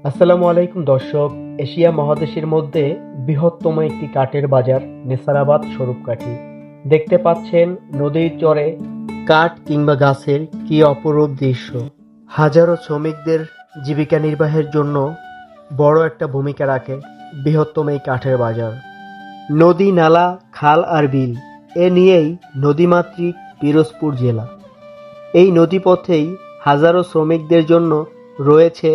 আসসালামু আলাইকুম দর্শক। এশিয়া মহাদেশের মধ্যে বৃহত্তম একটি কাঠের বাজার নেসারাবাদ স্বরূপকাঠি। দেখতে পাচ্ছেন নদীর চরে কাঠ কিংবা গাছের কি অপরূপ দৃশ্য। হাজারো শ্রমিকদের জীবিকা নির্বাহের জন্য বড় একটা ভূমিকা রাখে বৃহত্তম এই কাঠের বাজার। নদী, নালা, খাল আর বিল এ নিয়েই নদীমাতৃক পিরোজপুর জেলা। এই নদীপথেই হাজারো শ্রমিকদের জন্য রয়েছে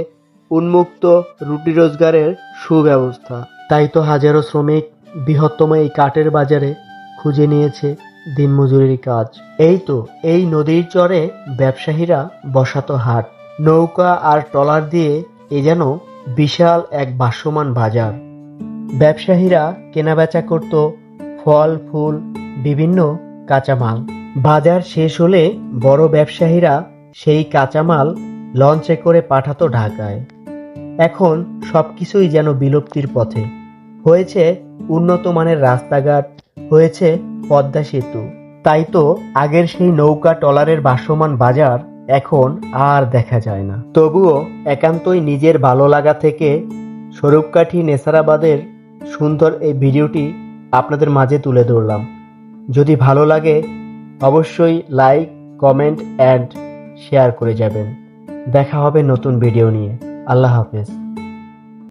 উন্মুক্ত রুটি রোজগারের সুব্যবস্থা। তাই তো হাজারো শ্রমিক বৃহত্তম এই কাঠের বাজারে খুঁজে নিয়েছে দিনমজুরির কাজ। এই নদীর চরে ব্যবসায়ীরা বসাতো হাট, নৌকা আর ট্রলার দিয়ে এ যেন বিশাল এক ভাসমান বাজার। ব্যবসায়ীরা কেনাবেচা করত ফল, ফুল, বিভিন্ন কাঁচামাল। বাজার শেষ হলে বড় ব্যবসায়ীরা সেই কাঁচামাল লঞ্চে করে পাঠাতো ঢাকায়। এখন সবকিছুই যেন বিলুপ্তির পথে। হয়েছে উন্নত মানের রাস্তাঘাট, হয়েছে পদ্মা সেতু। তাই তো আগের সেই নৌকা ট্রলারের ভাসমান বাজার এখন আর দেখা যায় না। তবুও একান্তই নিজের ভালো লাগা থেকে স্বরূপকাঠি নেসারাবাদের সুন্দর এই ভিডিওটি আপনাদের মাঝে তুলে ধরলাম। যদি ভালো লাগে অবশ্যই লাইক, কমেন্ট অ্যান্ড শেয়ার করে যাবেন। দেখা হবে নতুন ভিডিও নিয়ে। আল্লাহ হাফেজ।